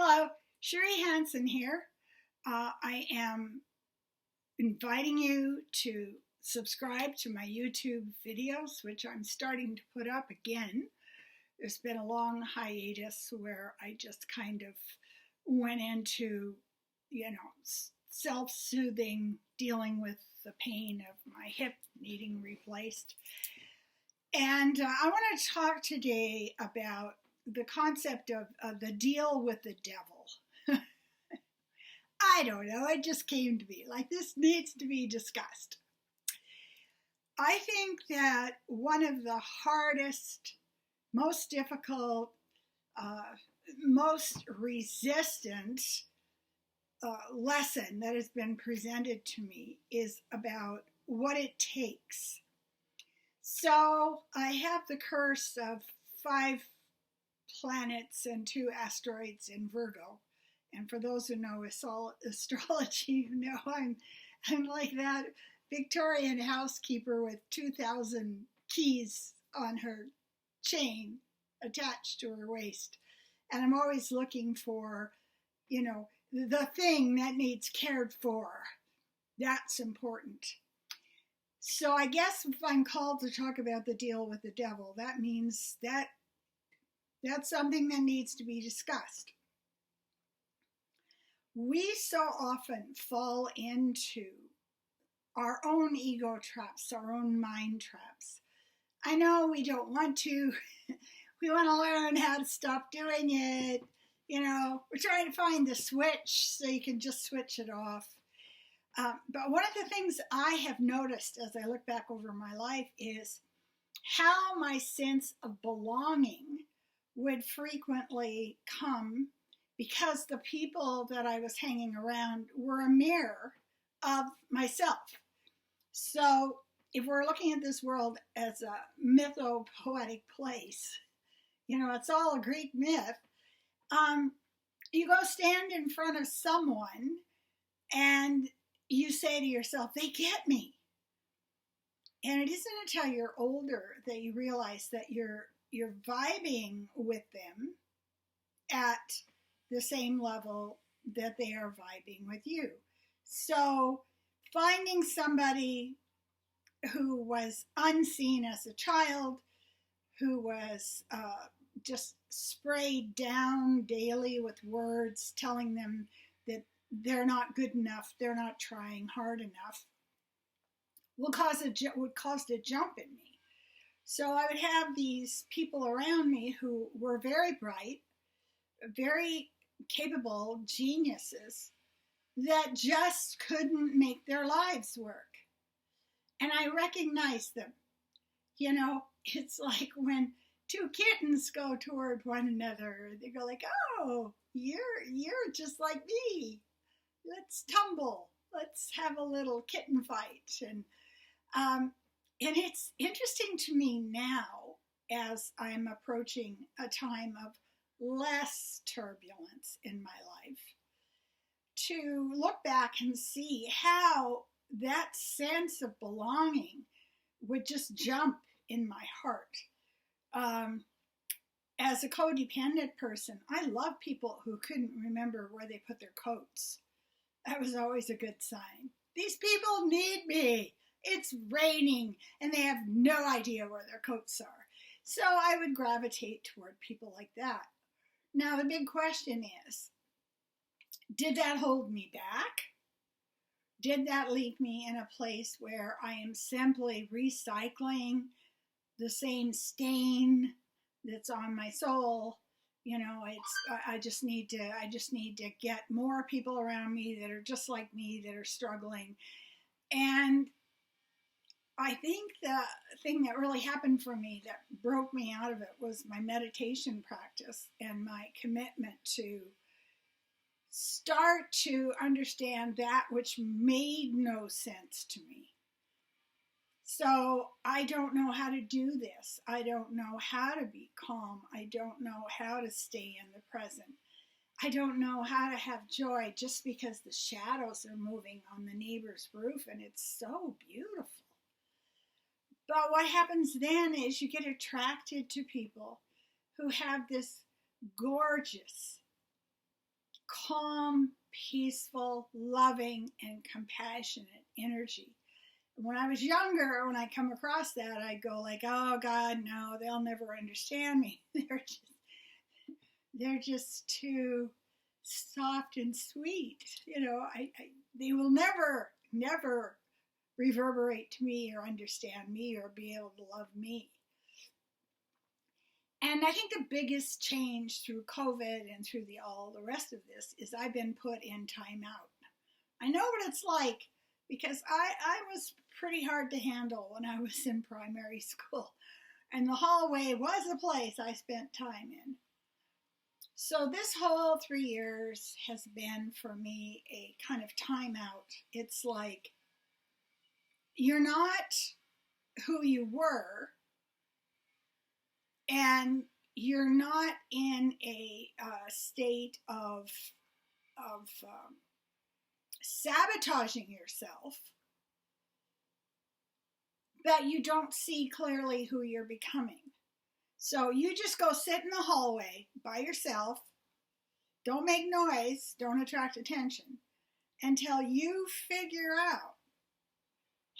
Hello, Cherie Hanson here. I am inviting you to subscribe to my YouTube videos, which I'm starting to put up again. There's been a long hiatus where I just kind of went into, self-soothing, dealing with the pain of my hip needing replaced. And I want to talk today about the concept of the deal with the devil. I don't know, it just came to me like this needs to be discussed. I think that one of the hardest, most difficult, most resistant lesson that has been presented to me is about what it takes. So I have the curse of 5 planets and 2 asteroids in Virgo. And for those who know astrology, you know I'm like that Victorian housekeeper with 2,000 keys on her chain attached to her waist. And I'm always looking for, the thing that needs cared for. That's important. So I guess if I'm called to talk about the deal with the devil, that means that that's something that needs to be discussed. We so often fall into our own ego traps, our own mind traps. I know we don't want to. We want to learn how to stop doing it. We're trying to find the switch so you can just switch it off. But one of the things I have noticed as I look back over my life is how my sense of belonging would frequently come because the people that I was hanging around were a mirror of myself. So if we're looking at this world as a mythopoetic place, it's all a Greek myth, you go stand in front of someone and you say to yourself, they get me. And it isn't until you're older that you realize that you're vibing with them at the same level that they are vibing with you. So finding somebody who was unseen as a child, who was just sprayed down daily with words telling them that they're not good enough, they're not trying hard enough, would cause a jump in me. So I would have these people around me who were very bright, very capable geniuses that just couldn't make their lives work. And I recognized them. It's like when 2 kittens go toward one another, they go like, oh, you're just like me. Let's tumble. Let's have a little kitten fight. And it's interesting to me now as I'm approaching a time of less turbulence in my life to look back and see how that sense of belonging would just jump in my heart. As a codependent person, I love people who couldn't remember where they put their coats. That was always a good sign. These people need me. It's raining and they have no idea where their coats are. So I would gravitate toward people like that. Now the big question is, did that hold me back? Did that leave me in a place where I am simply recycling the same stain that's on my soul? I just need to get more people around me that are just like me, that are struggling. And I think the thing that really happened for me that broke me out of it was my meditation practice and my commitment to start to understand that which made no sense to me. So I don't know how to do this. I don't know how to be calm. I don't know how to stay in the present. I don't know how to have joy just because the shadows are moving on the neighbor's roof and it's so beautiful. But what happens then is you get attracted to people who have this gorgeous calm, peaceful, loving, and compassionate energy. When I was younger, when I come across that, I'd go like, oh God, no, they'll never understand me. They're just too soft and sweet. You know, they will never reverberate to me or understand me or be able to love me. And I think the biggest change through COVID and through all the rest of this is I've been put in timeout. I know what it's like because I was pretty hard to handle when I was in primary school. And the hallway was a place I spent time in. So this whole 3 years has been for me a kind of timeout. It's like you're not who you were, and you're not in a state of sabotaging yourself, but you don't see clearly who you're becoming. So you just go sit in the hallway by yourself, don't make noise, don't attract attention, until you figure out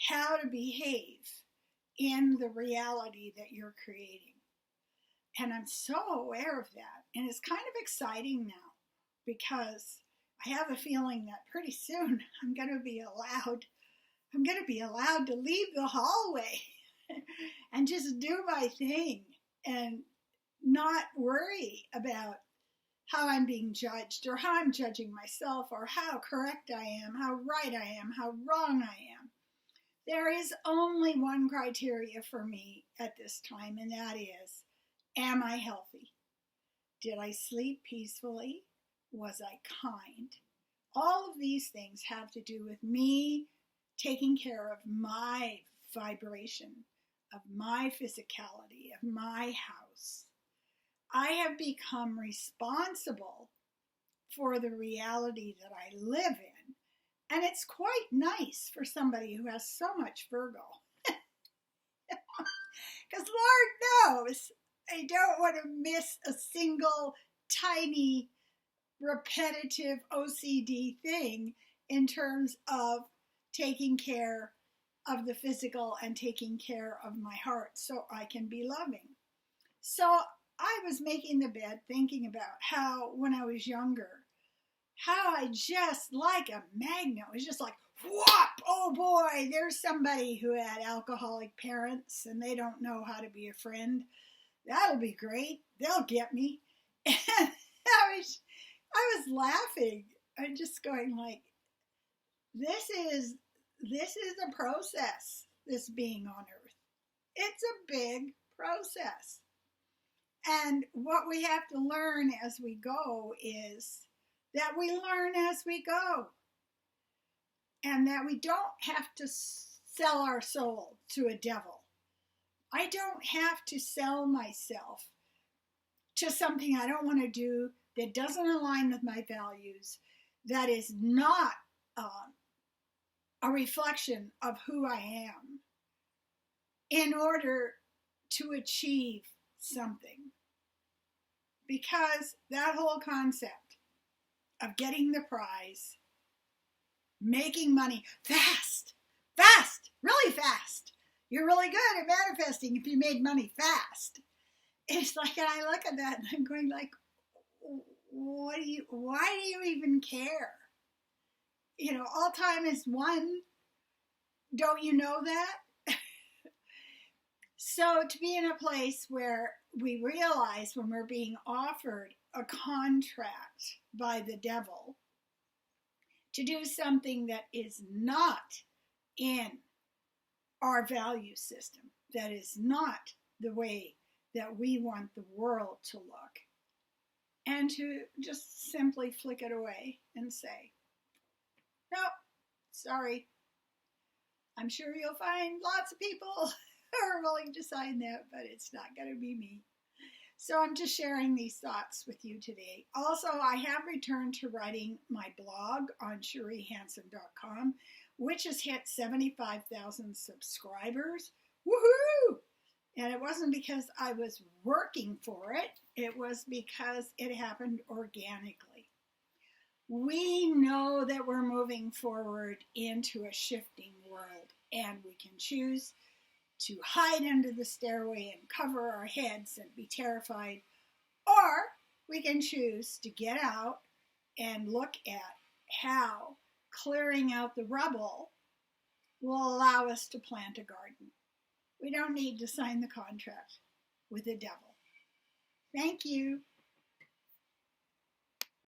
how to behave in the reality that you're creating. And I'm so aware of that. And it's kind of exciting now because I have a feeling that pretty soon I'm going to be allowed to leave the hallway and just do my thing and not worry about how I'm being judged or how I'm judging myself or how correct I am, how right I am, how wrong I am. There is only one criteria for me at this time, and that is, am I healthy? Did I sleep peacefully? Was I kind? All of these things have to do with me taking care of my vibration, of my physicality, of my house. I have become responsible for the reality that I live in. And it's quite nice for somebody who has so much Virgo. Because Lord knows, I don't want to miss a single tiny repetitive OCD thing in terms of taking care of the physical and taking care of my heart so I can be loving. So I was making the bed thinking about how when I was younger, how I just like a magnet was just like, whop, oh boy, there's somebody who had alcoholic parents and they don't know how to be a friend. That'll be great. They'll get me. And I was laughing and just going like, this is a process, this being on earth. It's a big process. And what we have to learn as we go is that we learn as we go. And that we don't have to sell our soul to a devil. I don't have to sell myself to something I don't want to do, that doesn't align with my values, that is not a reflection of who I am, in order to achieve something. Because that whole concept of getting the prize, making money fast, really fast. You're really good at manifesting if you made money fast. It's like, and I look at that and I'm going like, why do you even care? You know, all time is one. Don't you know that? So to be in a place where we realize when we're being offered a contract by the devil to do something that is not in our value system, that is not the way that we want the world to look, and to just simply flick it away and say, no, sorry. I'm sure you'll find lots of people who are willing to sign that, but it's not going to be me. So I'm just sharing these thoughts with you today. Also, I have returned to writing my blog on CherieHanson.com, which has hit 75,000 subscribers. Woohoo! And it wasn't because I was working for it. It was because it happened organically. We know that we're moving forward into a shifting world, and we can choose to hide under the stairway and cover our heads and be terrified, or we can choose to get out and look at how clearing out the rubble will allow us to plant a garden. We don't need to sign the contract with the devil. Thank you.